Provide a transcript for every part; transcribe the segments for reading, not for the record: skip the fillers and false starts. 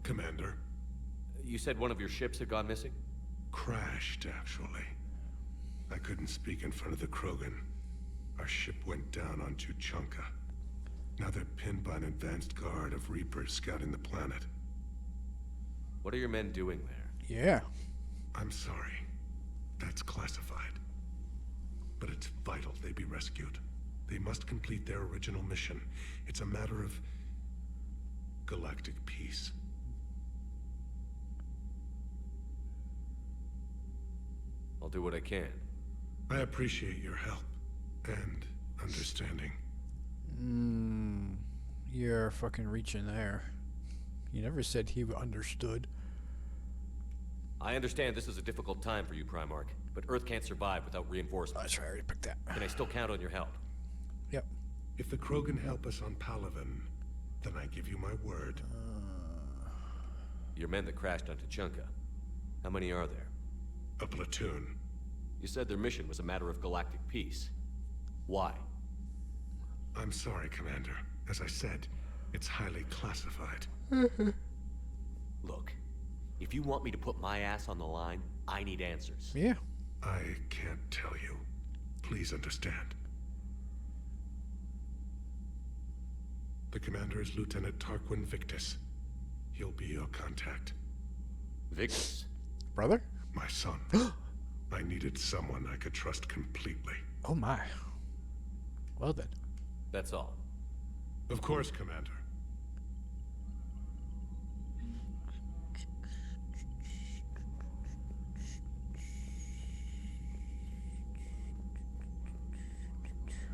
Commander. You said one of your ships had gone missing? Crashed, actually. I couldn't speak in front of the Krogan. Our ship went down on Tuchanka. Now they're pinned by an advanced guard of Reapers scouting the planet. What are your men doing there? Yeah. I'm sorry. That's classified. But it's vital they be rescued. They must complete their original mission. It's a matter of galactic peace. I'll do what I can. I appreciate your help and understanding. You're fucking reaching there. You never said he understood. I understand this is a difficult time for you, Primarch, but Earth can't survive without reinforcements. That's right, I already picked that. Can I still count on your help? Yep. If the Krogan help us on Palaven, then I give you my word. Your men that crashed on Tuchanka. How many are there? A platoon. You said their mission was a matter of galactic peace. Why? I'm sorry, Commander. As I said, it's highly classified. Look, if you want me to put my ass on the line, I need answers. Yeah. I can't tell you. Please understand. The commander is Lieutenant Tarquin Victus. He'll be your contact. Victus? Brother? My son. I needed someone I could trust completely. Oh my. Well then. That's all. Of course, Commander.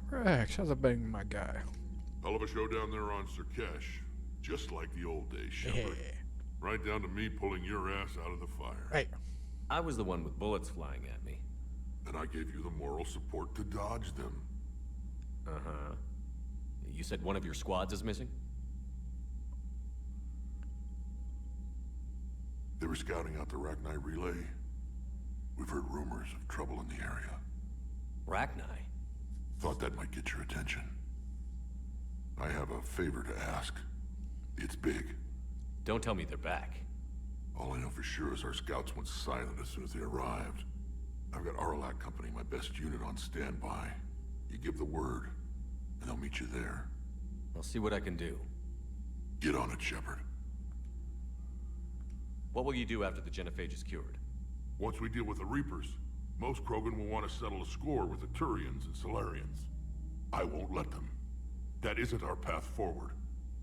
Rex, how's it been, my guy? Hell of a show down there on Sur'Kesh. Just like the old days, Shepard. Yeah. Right down to me pulling your ass out of the fire. Hey. I was the one with bullets flying at me. And I gave you the moral support to dodge them. Uh-huh. You said one of your squads is missing? They were scouting out the Rachni relay. We've heard rumors of trouble in the area. Rachni? Thought that might get your attention. I have a favor to ask. It's big. Don't tell me they're back. All I know for sure is our scouts went silent as soon as they arrived. I've got Aralak Company, my best unit, on standby. You give the word, and they'll meet you there. I'll see what I can do. Get on it, Shepard. What will you do after the genophage is cured? Once we deal with the Reapers, most Krogan will want to settle a score with the Turians and Solarians. I won't let them. That isn't our path forward.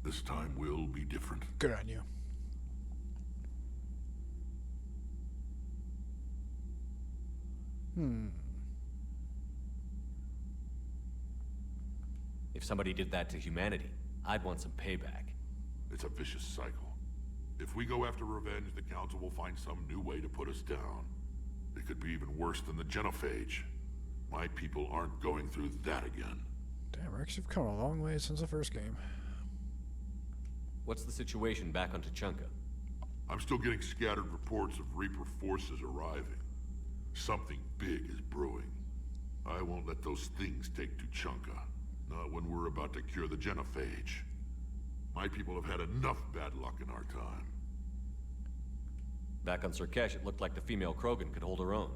This time will be different. Good on you. If somebody did that to humanity, I'd want some payback. It's a vicious cycle. If we go after revenge, the Council will find some new way to put us down. It could be even worse than the genophage. My people aren't going through that again. Damn, Rex, you've come a long way since the first game. What's the situation back on Tuchanka? I'm still getting scattered reports of Reaper forces arriving. Something big is brewing. I won't let those things take Tuchanka. Not when we're about to cure the genophage. My people have had enough bad luck in our time. Back on Sur'Kesh, it looked like the female Krogan could hold her own.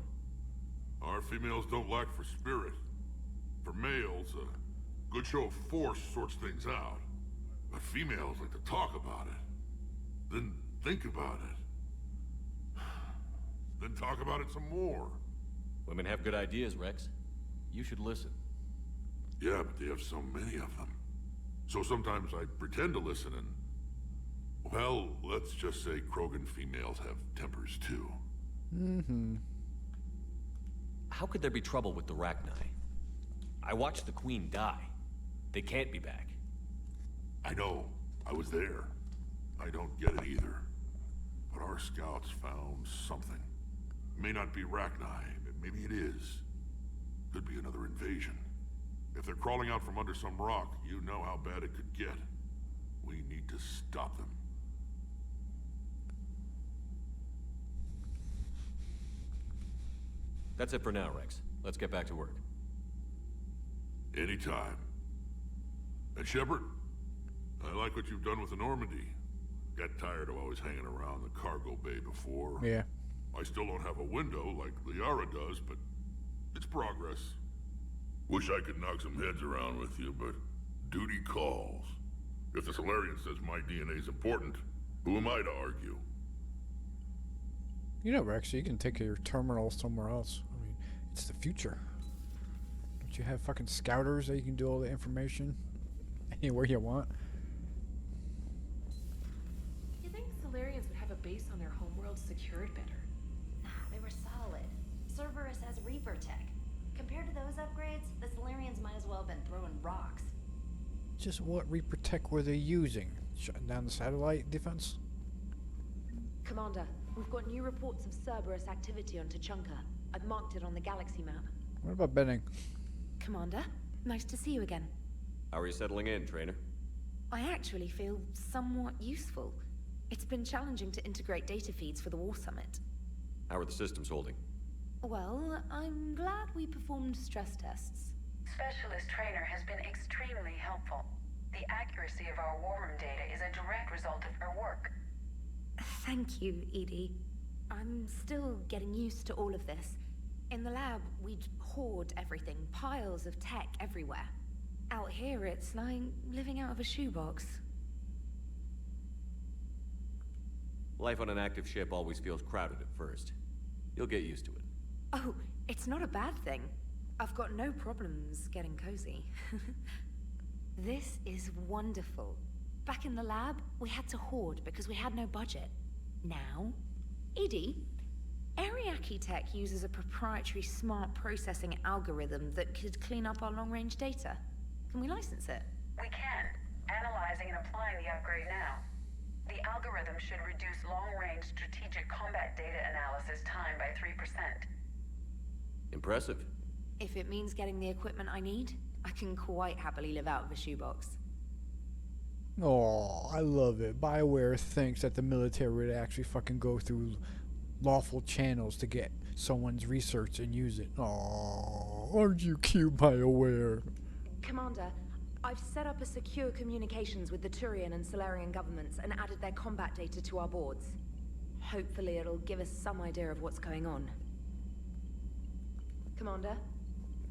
Our females don't lack for spirit. For males, a good show of force sorts things out. But females like to talk about it. Then think about it. Then talk about it some more. Women have good ideas, Rex. You should listen. Yeah, but they have so many of them. So sometimes I pretend to listen and... Well, let's just say Krogan females have tempers too. How could there be trouble with the Rachni? I watched the Queen die. They can't be back. I know. I was there. I don't get it either. But our scouts found something. It may not be Rachni, but maybe it is. Could be another invasion. If they're crawling out from under some rock, you know how bad it could get. We need to stop them. That's it for now, Rex. Let's get back to work. Anytime. And Shepard, I like what you've done with the Normandy. got tired of always hanging around the cargo bay before. Yeah. I still don't have a window like Liara does, but it's progress. Wish I could knock some heads around with you, but duty calls. If the Solarian says my DNA's important, who am I to argue? You know, Rex, you can take your terminal somewhere else. I mean, it's the future. Don't you have fucking scouters that you can do all the information anywhere you want? You think Solarians would have a base on their homeworld secured better? Nah, they were solid. Cerberus has Reaper tech. Compared to those upgrades, the Solarians might as well have been throwing rocks. Just what Reaper tech were they using? Shutting down the satellite defense? Commander, we've got new reports of Cerberus activity on Tuchanka. I've marked it on the galaxy map. What about Benning? Commander, nice to see you again. How are you settling in, Trainer? I actually feel somewhat useful. It's been challenging to integrate data feeds for the War Summit. How are the systems holding? Well, I'm glad we performed stress tests. Specialist Trainer has been extremely helpful. The accuracy of our war room data is a direct result of her work. Thank you, Edie. I'm still getting used to all of this. In the lab, we'd hoard everything, piles of tech everywhere. Out here, it's like living out of a shoebox. Life on an active ship always feels crowded at first. You'll get used to it. Oh, it's not a bad thing. I've got no problems getting cozy. This is wonderful. Back in the lab, we had to hoard because we had no budget. Now, Edie, Ariake Tech uses a proprietary smart processing algorithm that could clean up our long-range data. Can we license it? We can. Analyzing and applying the upgrade now. The algorithm should reduce long-range strategic combat data analysis time by 3%. Impressive. If it means getting the equipment I need, I can quite happily live out of a shoebox. Oh, I love it. BioWare thinks that the military would actually fucking go through lawful channels to get someone's research and use it. Oh, aren't you cute, BioWare? Commander, I've set up a secure communications with the Turian and Solarian governments and added their combat data to our boards. Hopefully it'll give us some idea of what's going on. Commander?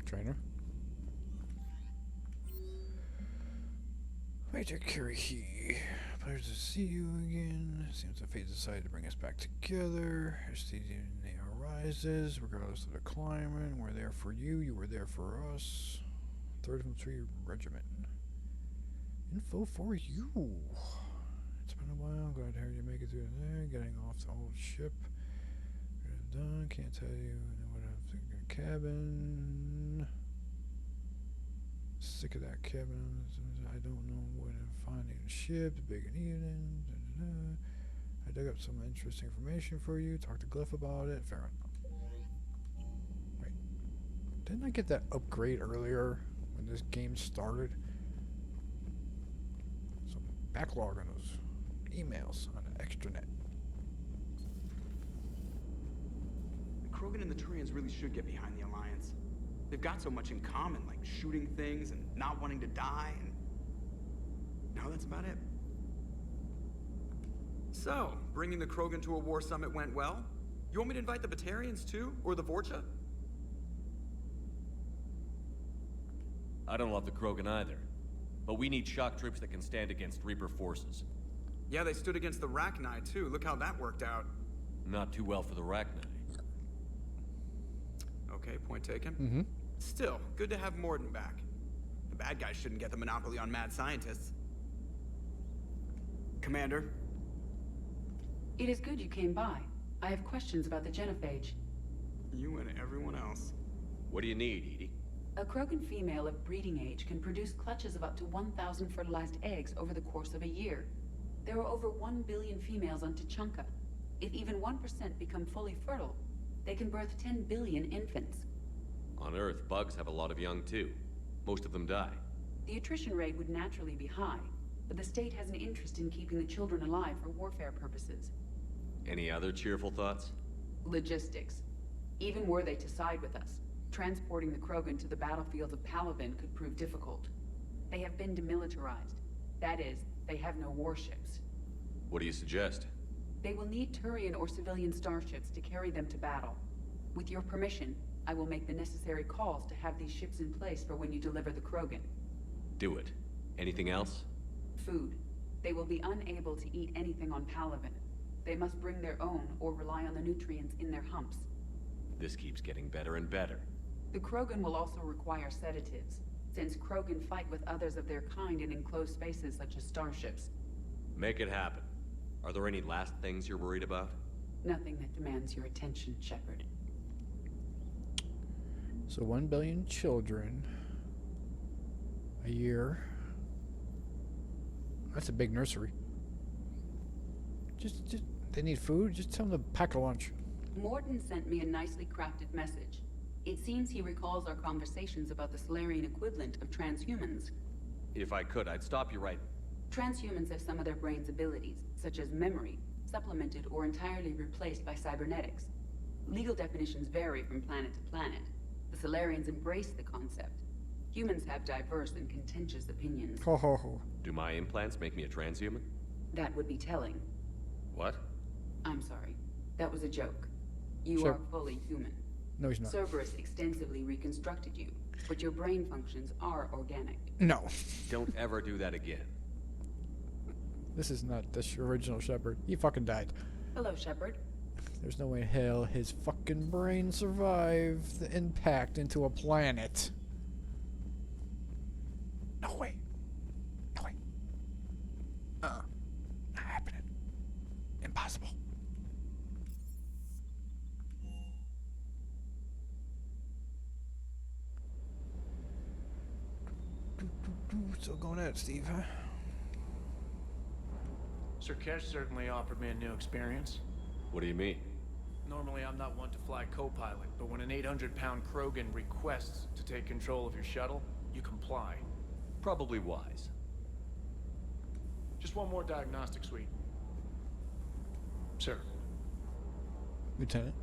Trainer? Major Kiriki. Pleasure to see you again. Seems the fate decided to bring us back together. As the day arises, regardless of the climate, we're there for you, you were there for us. 3rd Infantry Regiment. Info for you. It's been a while. Glad to hear you make it through there. Getting off the old ship. Done. Can't tell you what I'm thinking. Cabin. Sick of that cabin. I don't know what I'm finding in ships. Big and even. I dug up some interesting information for you. Talk to Glyph about it. Fair enough. Wait. Didn't I get that upgrade earlier when this game started? Some backlog on those emails on the extranet. Krogan and the Turians really should get behind the Alliance. They've got so much in common, like shooting things and not wanting to die, and now that's about it. So, bringing the Krogan to a war summit went well? You want me to invite the Batarians too, or the Vorcha? I don't love the Krogan either. But we need shock troops that can stand against Reaper forces. Yeah, they stood against the Rachni too. Look how that worked out. Not too well for the Rachni. Okay, point taken. Mm-hmm. Still, good to have Morden back. The bad guys shouldn't get the monopoly on mad scientists. Commander? It is good you came by. I have questions about the genophage. You and everyone else. What do you need, Edie? A Krogan female of breeding age can produce clutches of up to 1,000 fertilized eggs over the course of a year. There are over 1 billion females on Tuchanka. If even 1% become fully fertile, they can birth 10 billion infants. On Earth, bugs have a lot of young too. Most of them die. The attrition rate would naturally be high, but the state has an interest in keeping the children alive for warfare purposes. Any other cheerful thoughts? Logistics. Even were they to side with us, transporting the Krogan to the battlefields of Palaven could prove difficult. They have been demilitarized. That is, they have no warships. What do you suggest? They will need Turian or civilian starships to carry them to battle. With your permission, I will make the necessary calls to have these ships in place for when you deliver the Krogan. Do it. Anything else? Food. They will be unable to eat anything on Palaven. They must bring their own or rely on the nutrients in their humps. This keeps getting better and better. The Krogan will also require sedatives, since Krogan fight with others of their kind in enclosed spaces such as starships. Make it happen. Are there any last things you're worried about? Nothing that demands your attention, Shepard. So 1 billion children a year. That's a big nursery. Just they need food. Just tell them to pack a lunch. Morton sent me a nicely crafted message. It seems he recalls our conversations about the Solarian equivalent of transhumans. If I could, I'd stop you right... Transhumans have some of their brain's abilities, such as memory, supplemented or entirely replaced by cybernetics. Legal definitions vary from planet to planet. The Solarians embrace the concept. Humans have diverse and contentious opinions. Ho ho ho. Do my implants make me a transhuman? That would be telling. What? I'm sorry. That was a joke. You Sure. are fully human. No, he's not. Cerberus extensively reconstructed you, but your brain functions are organic. No. Don't ever do that again. This is not the original Shepard. He fucking died. Hello, Shepard. There's no way in hell his fucking brain survived the impact into a planet. No way. No way. Not happening. Impossible. Still going at it, Steve, huh? Sur'Kesh certainly offered me a new experience. What do you mean? Normally, I'm not one to fly co-pilot, but when an 800-pound Krogan requests to take control of your shuttle, you comply. Probably wise. Just one more diagnostic suite. Sir. Lieutenant.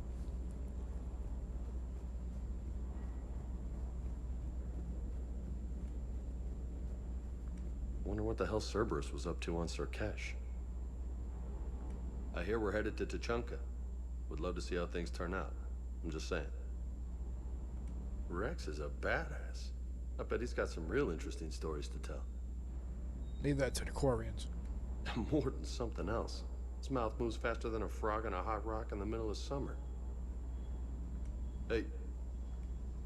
Wonder what the hell Cerberus was up to on Sur'Kesh. I hear we're headed to Tuchanka. Would love to see how things turn out. I'm just saying. Rex is a badass. I bet he's got some real interesting stories to tell. Leave that to the Quarians. More than something else. His mouth moves faster than a frog on a hot rock in the middle of summer. Hey.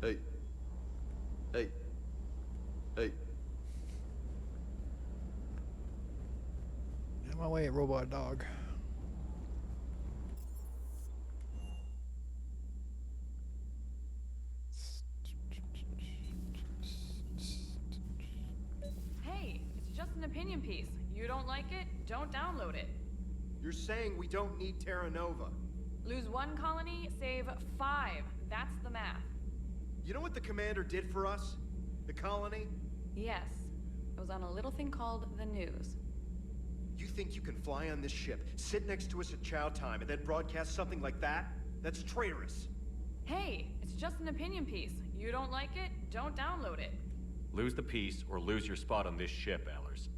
Hey. Hey. Hey. On my way, robot dog. Hey, it's just an opinion piece. You don't like it? Don't download it. You're saying we don't need Terra Nova. Lose 1 colony, save 5. That's the math. You know what the commander did for us? The colony? Yes. It was on a little thing called the news. You think you can fly on this ship, sit next to us at chow time, and then broadcast something like that? That's traitorous. Hey, it's just an opinion piece. You don't like it? Don't download it. Lose the piece or lose your spot on this ship, Allers.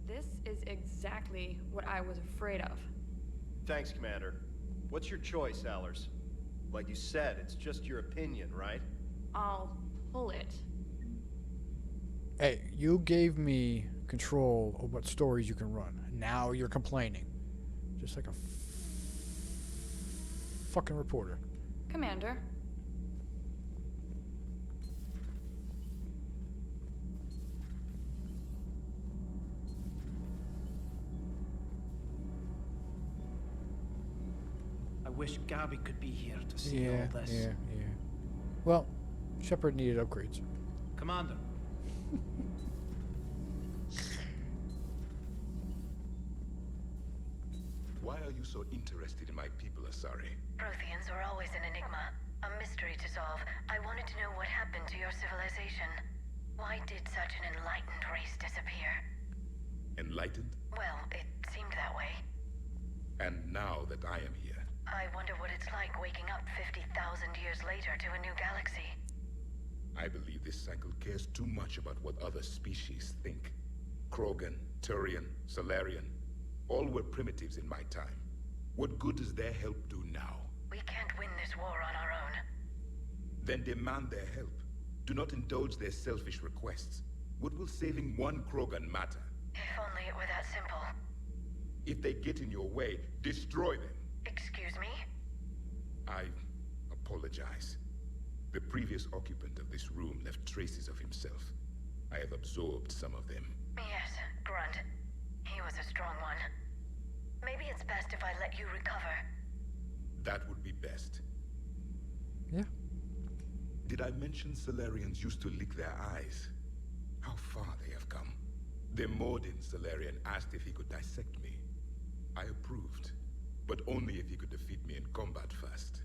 This is exactly what I was afraid of. Thanks, Commander. What's your choice, Allers? Like you said, it's just your opinion, right? I'll pull it. Hey, you gave me control of what stories you can run. Now you're complaining. Just like a fucking reporter. Commander. I wish Gabi could be here to see all this. Yeah. Well, Shepard needed upgrades. Commander. Why are you so interested in my people, Asari? Protheans were always an enigma, a mystery to solve. I wanted to know what happened to your civilization. Why did such an enlightened race disappear? Enlightened? Well, it seemed that way. And now that I am here, I wonder what it's like waking up 50,000 years later to a new galaxy. I believe this cycle cares too much about what other species think. Krogan, Turian, Solarian. All were primitives in my time. What good does their help do now? We can't win this war on our own. Then demand their help. Do not indulge their selfish requests. What will saving one Krogan matter? If only it were that simple. If they get in your way, destroy them. Excuse me? I apologize. The previous occupant of this room left traces of himself. I have absorbed some of them. Yes, Grunt. He was a strong one. Maybe it's best if I let you recover. That would be best. Yeah. Did I mention Salarians used to lick their eyes? How far they have come. The Mordin Salarian asked if he could dissect me. I approved, but only if he could defeat me in combat first.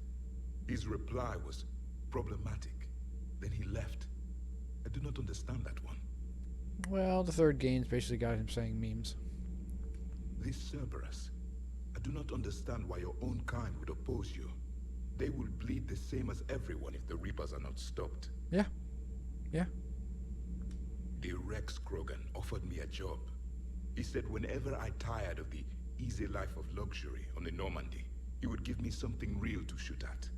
His reply was problematic. Then he left. I do not understand that one. Well, the third game's basically got him saying memes. This Cerberus. I do not understand why your own kind would oppose you. They will bleed the same as everyone if the Reapers are not stopped. Yeah. Yeah. The Rex Krogan offered me a job. He said whenever I tired of the easy life of luxury on the Normandy, he would give me something real to shoot at.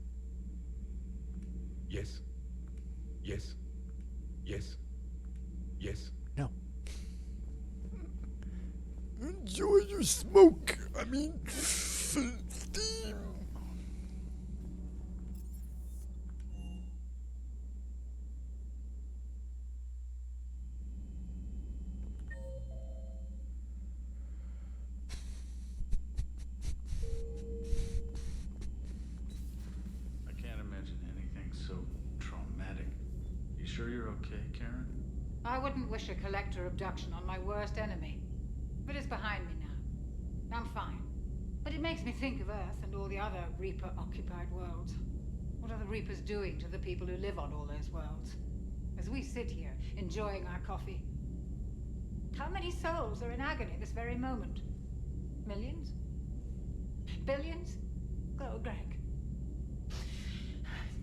Yes. Yes. Yes. Yes. No. Enjoy your smoke. I mean, steam. I can't imagine anything so traumatic. You sure you're okay, Karen? I wouldn't wish a collector abduction on my worst enemy. But it's behind me now. I'm fine. But it makes me think of Earth and all the other Reaper-occupied worlds. What are the Reapers doing to the people who live on all those worlds? As we sit here, enjoying our coffee. How many souls are in agony this very moment? Millions? Billions? Oh, Greg.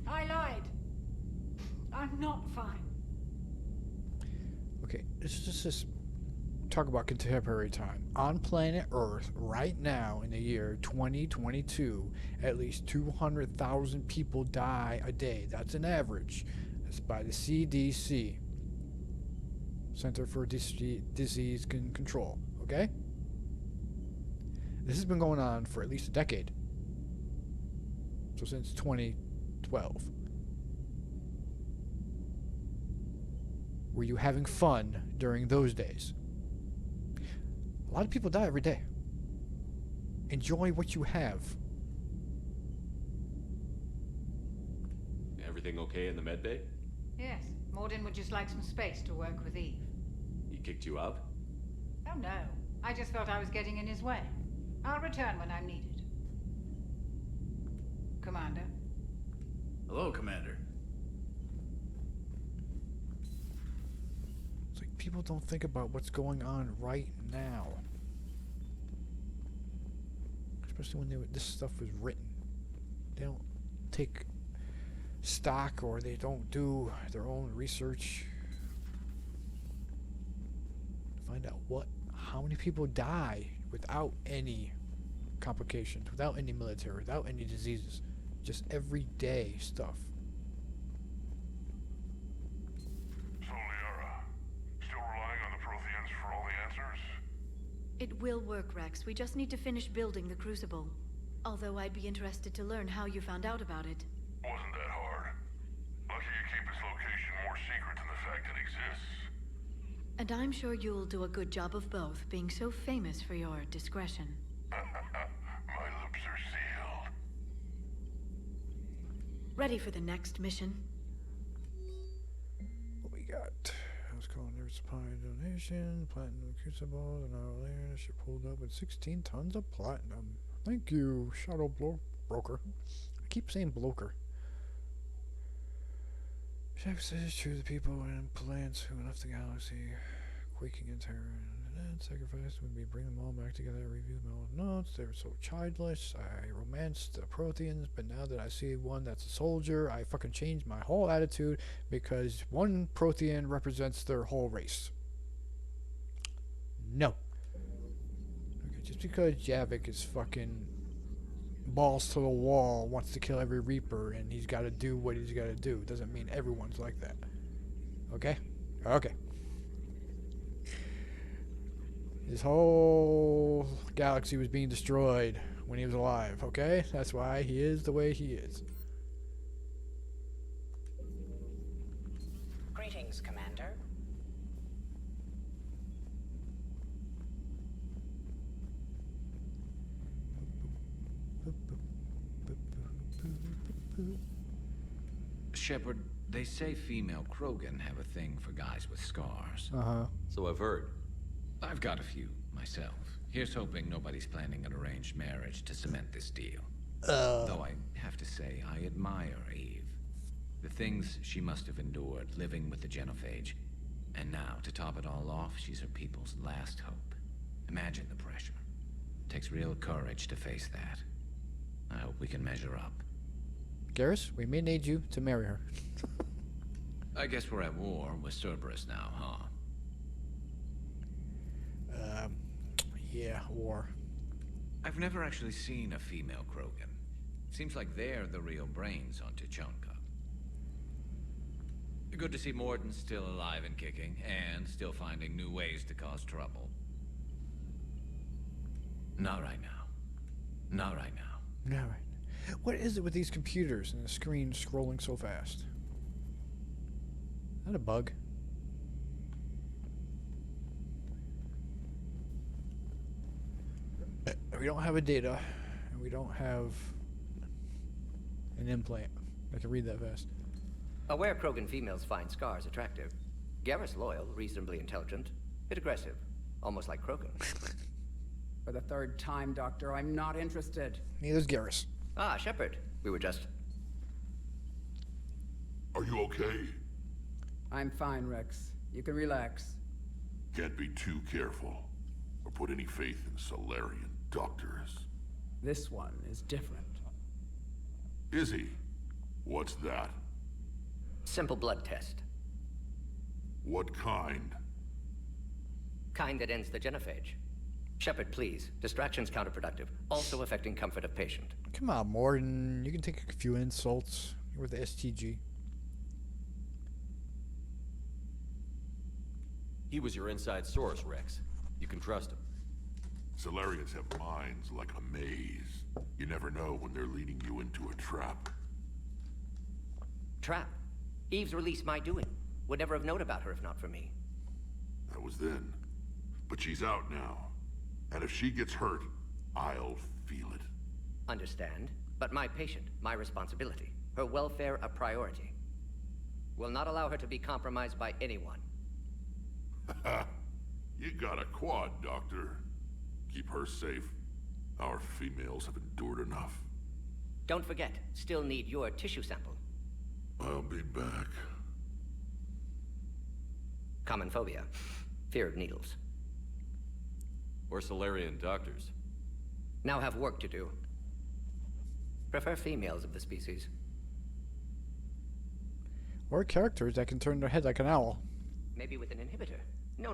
I lied. I'm not fine. Okay, let's just talk about contemporary time. On planet Earth, right now, in the year 2022, at least 200,000 people die a day. That's an average. That's by the CDC, Center for Disease Control. Okay? This has been going on for at least a decade. So since 2012. Were you having fun during those days? A lot of people die every day. Enjoy what you have. Everything okay in the med bay? Yes, Mordin would just like some space to work with Eve. He kicked you out? Oh no, I just felt I was getting in his way. I'll return when I'm needed. Commander. Hello, Commander. It's like people don't think about what's going on right now. Especially when this stuff was written. They don't take stock or they don't do their own research to find out how many people die without any complications, without any military, without any diseases. Just everyday stuff. So, Liara, still relying on the Protheans for all the answers? It will work, Rex. We just need to finish building the Crucible. Although I'd be interested to learn how you found out about it. Wasn't that hard. Lucky you keep its location more secret than the fact it exists. And I'm sure you'll do a good job of both, being so famous for your discretion. My lips are sealed. Ready for the next mission? What we got? I was calling their supply donation, platinum crucible, an hour later, she pulled up with 16 tons of platinum. Thank you, Shadow Broker. I keep saying bloker. Chef says to the people and plants who left the galaxy, quaking in terror, and sacrifice would be bring them all back together. Review my notes. They were so childless. I romanced the Protheans, but now that I see one that's a soldier, I fucking changed my whole attitude because one Prothean represents their whole race. No. Okay, just because Javik is fucking balls to the wall, wants to kill every Reaper, and he's got to do what he's got to do, doesn't mean everyone's like that. Okay? Okay. His whole galaxy was being destroyed when he was alive, okay? That's why he is the way he is. Greetings, Commander. Shepard, they say female Krogan have a thing for guys with scars. Uh-huh. So I've heard. I've got a few, myself. Here's hoping nobody's planning an arranged marriage to cement this deal. Though I have to say, I admire Eve. The things she must have endured living with the Genophage. And now, to top it all off, she's her people's last hope. Imagine the pressure. Takes real courage to face that. I hope we can measure up. Garrus, we may need you to marry her. I guess we're at war with Cerberus now, huh? Yeah, war. I've never actually seen a female Krogan. Seems like they're the real brains on Tuchanka. Good to see Morden's still alive and kicking, and still finding new ways to cause trouble. Not right now. Not right now. All right. What is it with these computers and the screen scrolling so fast? Is that a bug? We don't have a data, and we don't have an implant. I can read that fast. Aware Krogan females find scars attractive. Garrus loyal, reasonably intelligent, bit aggressive, almost like Krogan. For the third time, Doctor, I'm not interested. Neither's Garrus. Ah, Shepard. We were just... Are you okay? I'm fine, Rex. You can relax. Can't be too careful, or put any faith in Solarian doctors. This one is different. Is he? What's that? Simple blood test. What kind? Kind that ends the genophage. Shepard, please. Distraction's counterproductive, also affecting comfort of patient. Come on, Morden. You can take a few insults. You're with the STG. He was your inside source, Rex. You can trust him. Solarians have minds like a maze. You never know when they're leading you into a trap. Trap? Eve's release my doing. Would never have known about her if not for me. That was then. But she's out now. And if she gets hurt, I'll feel it. Understand. But my patient, my responsibility. Her welfare a priority. Will not allow her to be compromised by anyone. You got a quad, Doctor. Keep her safe. Our females have endured enough. Don't forget, still need your tissue sample. I'll be back. Common phobia. Fear of needles. Or Solarian doctors. Now have work to do. Prefer females of the species. Or characters that can turn their head like an owl. Maybe with an inhibitor. No.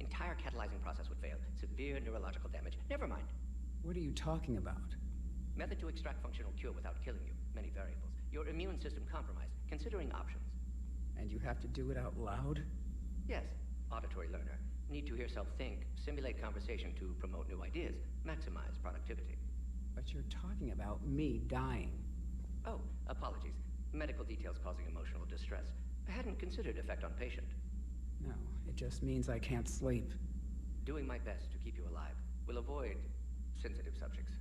Entire catalyzing process would fail. Severe neurological damage. Never mind. What are you talking about? Method to extract functional cure without killing you. Many variables. Your immune system compromised. Considering options. And you have to do it out loud? Yes. Auditory learner. Need to hear self think, simulate conversation to promote new ideas, maximize productivity. But you're talking about me dying. Oh, apologies. Medical details causing emotional distress. I hadn't considered effect on patient. No, it just means I can't sleep. Doing my best to keep you alive. Will avoid sensitive subjects.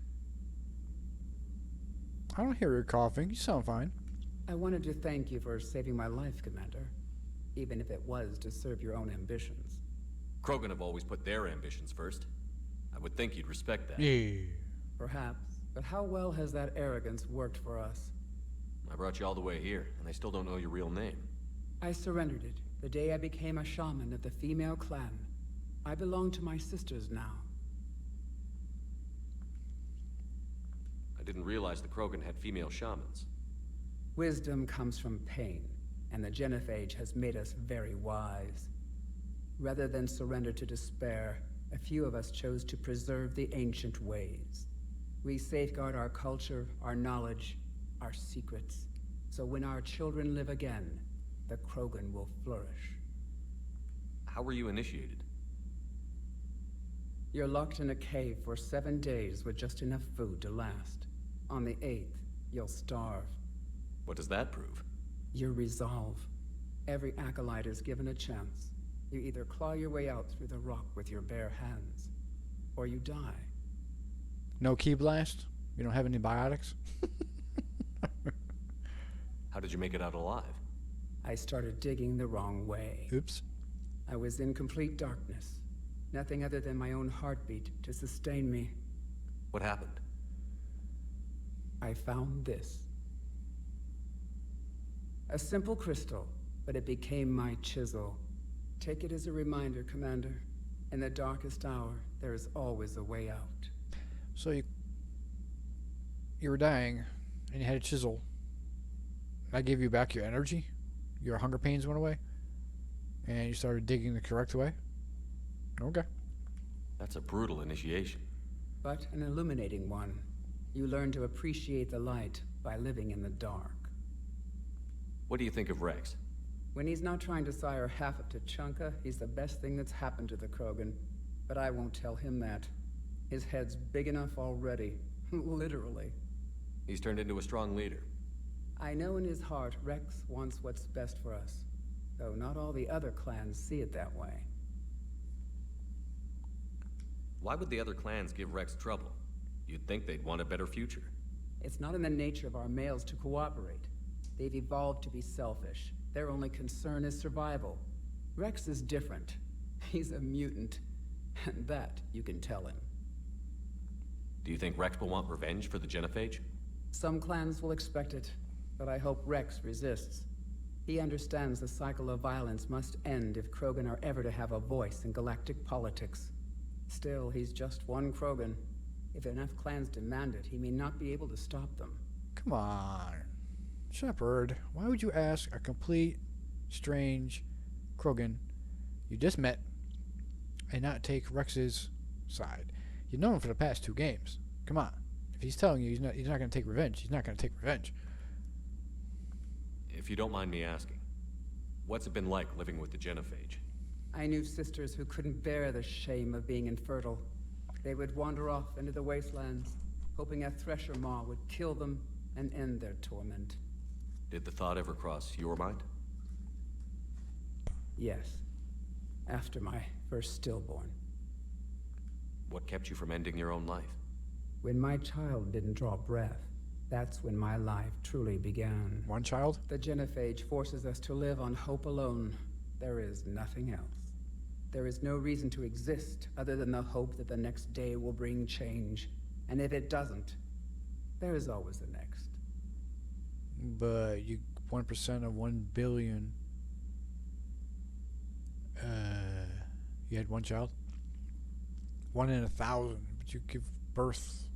I don't hear you coughing. You sound fine. I wanted to thank you for saving my life, Commander. Even if it was to serve your own ambitions. Krogan have always put their ambitions first. I would think you'd respect that. Yeah. Perhaps. But how well has that arrogance worked for us? I brought you all the way here, and I still don't know your real name. I surrendered it the day I became a shaman of the female clan. I belong to my sisters now. I didn't realize the Krogan had female shamans. Wisdom comes from pain, and the Genophage has made us very wise. Rather than surrender to despair, a few of us chose to preserve the ancient ways. We safeguard our culture, our knowledge, our secrets, so when our children live again, the Krogan will flourish. How were you initiated? You're locked in a cave for 7 days with just enough food to last. On the 8th, you'll starve. What does that prove? Your resolve. Every acolyte is given a chance. You either claw your way out through the rock with your bare hands, or you die. No key blast? You don't have any biotics? How did you make it out alive? I started digging the wrong way. Oops. I was in complete darkness. Nothing other than my own heartbeat to sustain me. What happened? I found this. A simple crystal, but it became my chisel. Take it as a reminder, Commander. In the darkest hour, there is always a way out. So you were dying, and you had a chisel. That gave you back your energy? Your hunger pains went away? And you started digging the correct way? Okay. That's a brutal initiation. But an illuminating one. You learn to appreciate the light by living in the dark. What do you think of Rex? When he's not trying to sire half of Tuchanka, he's the best thing that's happened to the Krogan. But I won't tell him that. His head's big enough already. Literally. He's turned into a strong leader. I know in his heart Rex wants what's best for us. Though not all the other clans see it that way. Why would the other clans give Rex trouble? You'd think they'd want a better future. It's not in the nature of our males to cooperate. They've evolved to be selfish. Their only concern is survival. Rex is different. He's a mutant. And that you can tell him. Do you think Rex will want revenge for the Genophage? Some clans will expect it, but I hope Rex resists. He understands the cycle of violence must end if Krogan are ever to have a voice in galactic politics. Still, he's just one Krogan. If enough clans demand it, he may not be able to stop them. Come on. Shepard, why would you ask a complete strange Krogan you just met and not take Rex's side? You've known him for the past 2 games. Come on. If he's telling you he's not going to take revenge, he's not going to take revenge. If you don't mind me asking, what's it been like living with the Genophage? I knew sisters who couldn't bear the shame of being infertile. They would wander off into the wastelands, hoping a thresher maw would kill them and end their torment. Did the thought ever cross your mind? Yes. After my first stillborn. What kept you from ending your own life? When my child didn't draw breath, that's when my life truly began. One child? The Genophage forces us to live on hope alone. There is nothing else. There is no reason to exist other than the hope that the next day will bring change. And if it doesn't, there is always the next. But you 1% of 1 billion. You had one child? 1 in 1,000. But you give birth.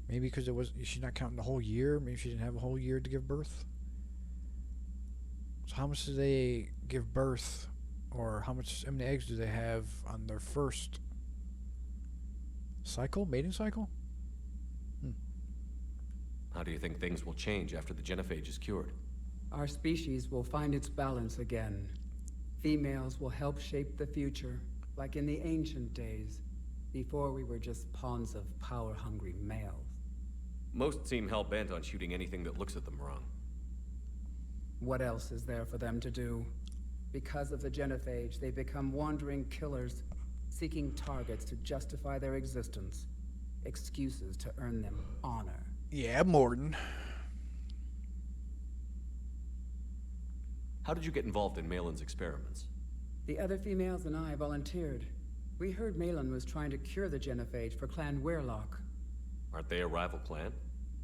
Maybe because she's not counting the whole year. Maybe she didn't have a whole year to give birth. So how much do they give birth? Or how many eggs do they have on their first cycle? Mating cycle? How do you think things will change after the Genophage is cured? Our species will find its balance again. Females will help shape the future, like in the ancient days, before we were just pawns of power-hungry males. Most seem hell-bent on shooting anything that looks at them wrong. What else is there for them to do? Because of the Genophage, they become wandering killers, seeking targets to justify their existence, excuses to earn them honor. Yeah, Morden. How did you get involved in Malin's experiments? The other females and I volunteered. We heard Malin was trying to cure the Genophage for Clan Weirlock. Aren't they a rival clan?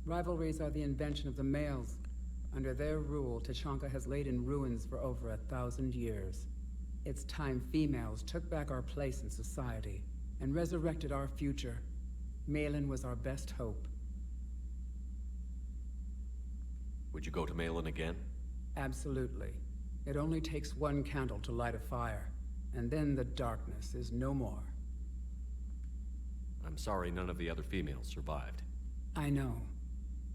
Rivalries are the invention of the males. Under their rule, Tuchanka has laid in ruins for over 1,000 years. It's time females took back our place in society and resurrected our future. Malin was our best hope. Would you go to Malin again? Absolutely. It only takes one candle to light a fire. and then the darkness is no more. I'm sorry none of the other females survived. I know.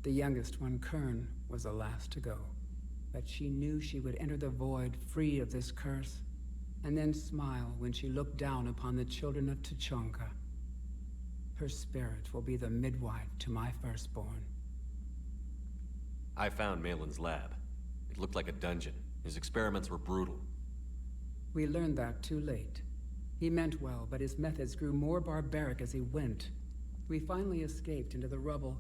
The youngest one, Kern, was the last to go. But she knew she would enter the void free of this curse, and then smile when she looked down upon the children of Tuchanka. Her spirit will be the midwife to my firstborn. I found Malin's lab. It looked like a dungeon. His experiments were brutal. We learned that too late. He meant well, but his methods grew more barbaric as he went. We finally escaped into the rubble.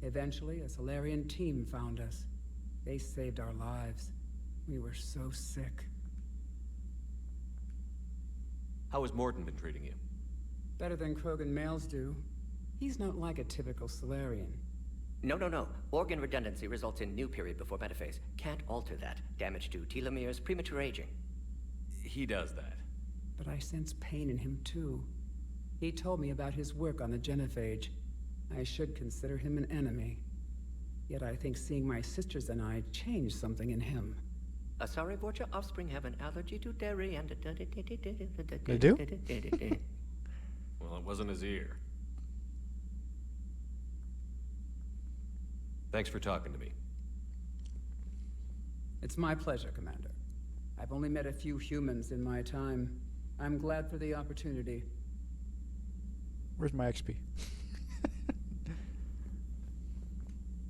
Eventually, a Solarian team found us. They saved our lives. We were so sick. How has Morden been treating you? Better than Krogan males do. He's not like a typical Solarian. No. Organ redundancy results in new period before metaphase. Can't alter that. Damage to telomeres, premature aging. He does that. But I sense pain in him too. He told me about his work on the genophage. I should consider him an enemy. Yet I think seeing my sisters and I changed something in him. Asari Vorcha offspring have an allergy to dairy and... They do? Well, it wasn't his ear. Thanks for talking to me. It's my pleasure, Commander. I've only met a few humans in my time. I'm glad for the opportunity. Where's my XP?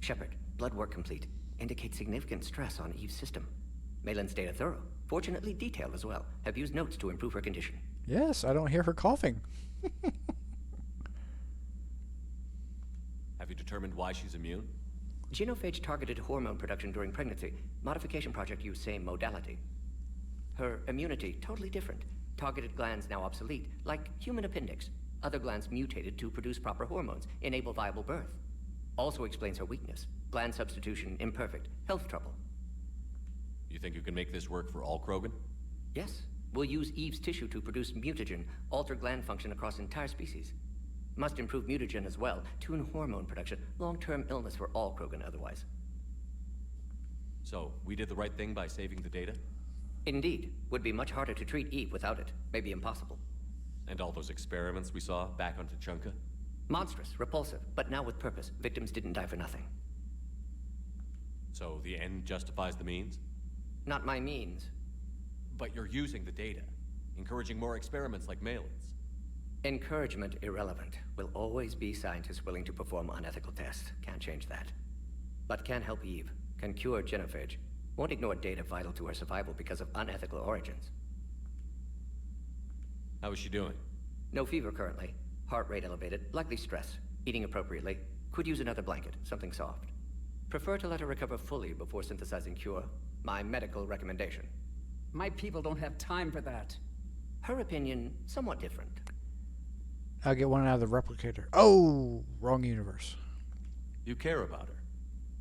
Shepard, blood work complete. Indicates significant stress on Eve's system. Malin's data thorough. Fortunately detailed as well. Have used notes to improve her condition. Yes, I don't hear her coughing. Have you determined why she's immune? Genophage targeted hormone production during pregnancy. Modification project used same modality. Her immunity, totally different. Targeted glands now obsolete, like human appendix. Other glands mutated to produce proper hormones, enable viable birth. Also explains her weakness. Gland substitution imperfect. Health trouble. You think you can make this work for all Krogan? Yes. We'll use Eve's tissue to produce mutagen, alter gland function across entire species. Must improve mutagen as well, tune hormone production, long-term illness for all Krogan otherwise. So, we did the right thing by saving the data? Indeed. Would be much harder to treat Eve without it. Maybe impossible. And all those experiments we saw back on Tuchanka? Monstrous, repulsive, but now with purpose. Victims didn't die for nothing. So the end justifies the means? Not my means. But you're using the data, encouraging more experiments like Malin's. Encouragement irrelevant. Will always be scientists willing to perform unethical tests. Can't change that. But can help Eve. Can cure genophage. Won't ignore data vital to her survival because of unethical origins. How is she doing? No fever currently. Heart rate elevated, likely stress. Eating appropriately. Could use another blanket, something soft. Prefer to let her recover fully before synthesizing cure. My medical recommendation. My people don't have time for that. Her opinion, somewhat different. I'll get one out of the replicator. Oh, wrong universe. You care about her.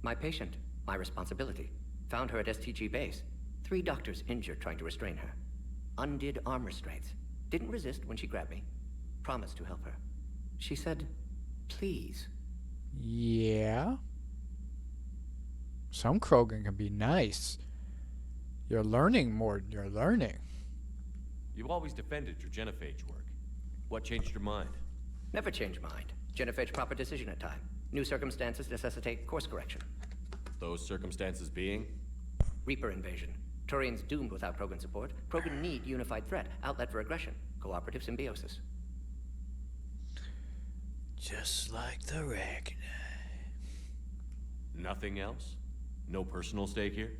My patient, my responsibility. Found her at STG base. 3 doctors injured trying to restrain her. Undid arm restraints. Didn't resist when she grabbed me. Promised to help her. She said, please. Yeah. Some Krogan can be nice. You're learning more than you're learning. You've always defended your genophage work. What changed your mind? Never change mind. Genophage proper decision at time. New circumstances necessitate course correction. Those circumstances being? Reaper invasion. Turians doomed without Krogan support. Krogan need unified threat, outlet for aggression. Cooperative symbiosis. Just like the Ragnar. Nothing else? No personal stake here?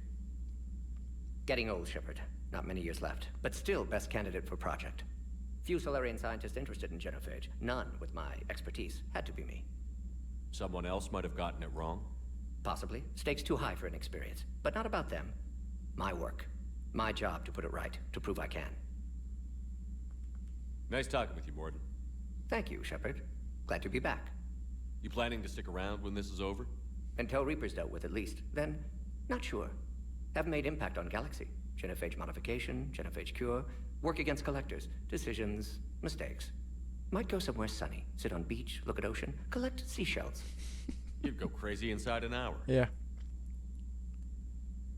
Getting old, Shepard. Not many years left, but still best candidate for project. Few Solarian scientists interested in genophage. None with my expertise. Had to be me. Someone else might have gotten it wrong? Possibly. Stakes too high for inexperience. But not about them. My work. My job to put it right. To prove I can. Nice talking with you, Morden. Thank you, Shepard. Glad to be back. You planning to stick around when this is over? Until Reaper's dealt with, at least. Then, not sure. Have made impact on Galaxy. Genophage modification, genophage cure, work against collectors, decisions, mistakes. Might go somewhere sunny, sit on beach, look at ocean, collect seashells. You'd go crazy inside an hour. Yeah.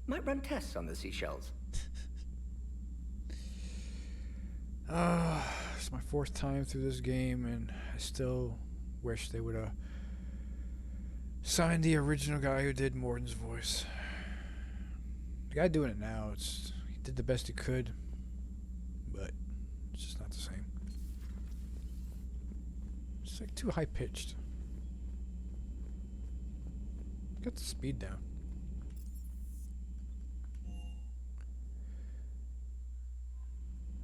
Might run tests on the seashells. It's my 4th time through this game, and I still wish they would have signed the original guy who did Morden's voice. The guy doing it now, he did the best he could, but it's just not the same. It's like too high pitched. Got the speed down.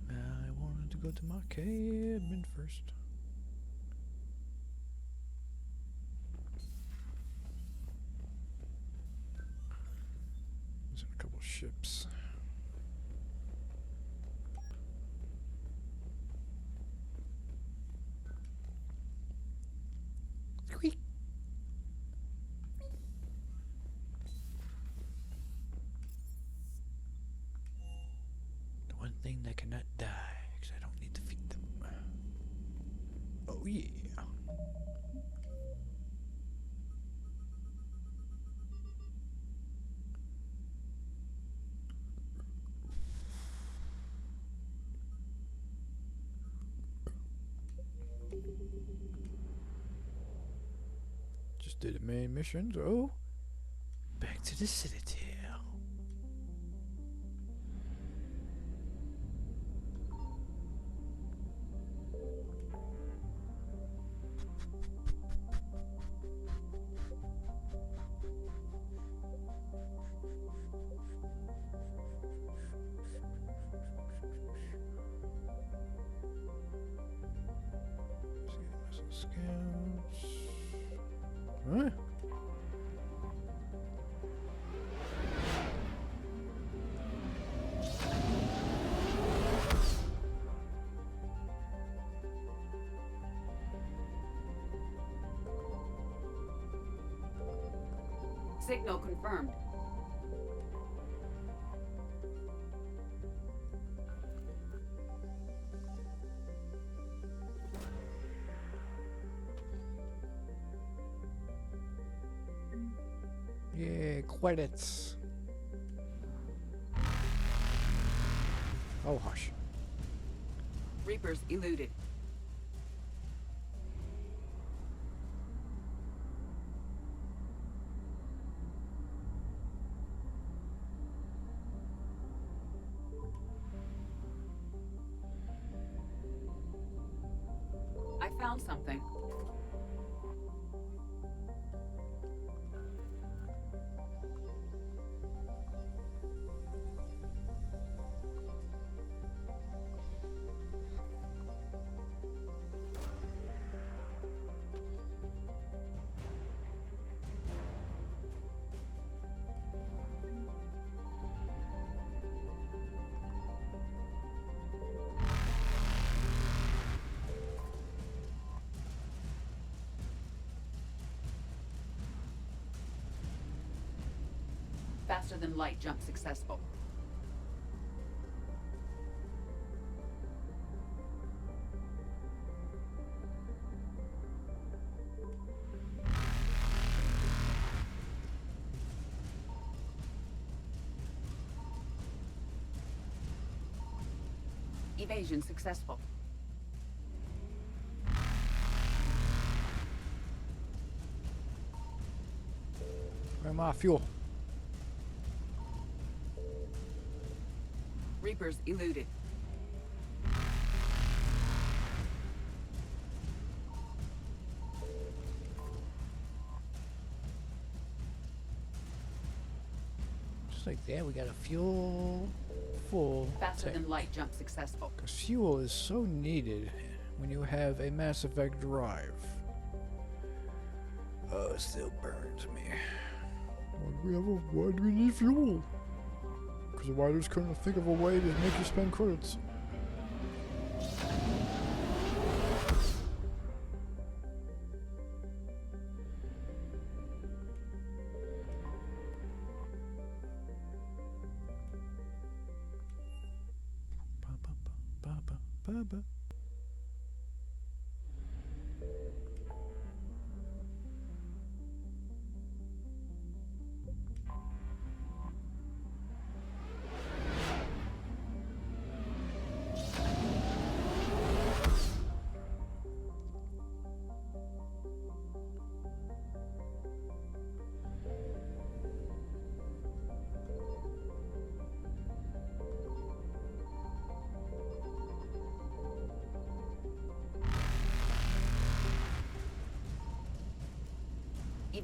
I wanted to go to my cabin first. There's a couple ships. The one thing that cannot die, because I don't need to feed them. Oh yeah. Just did the main mission, so back to the Citadel. Scouts. Huh? Signal confirmed. Yeah, credits. Oh, hush. Reapers eluded. I found something. Faster than light jump successful. Evasion successful. Where's my fuel? Reapers eluded. Just like that, we got a fuel full Faster tank. than light jump successful. Because fuel is so needed when you have a Mass Effect drive. Oh, it still burns me. Why do we need fuel? Because the writers couldn't think of a way to make you spend credits. Ba-ba.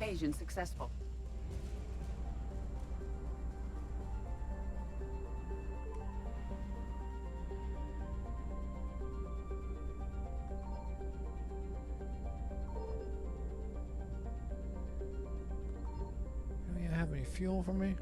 Evasion successful. Do you have any fuel for me?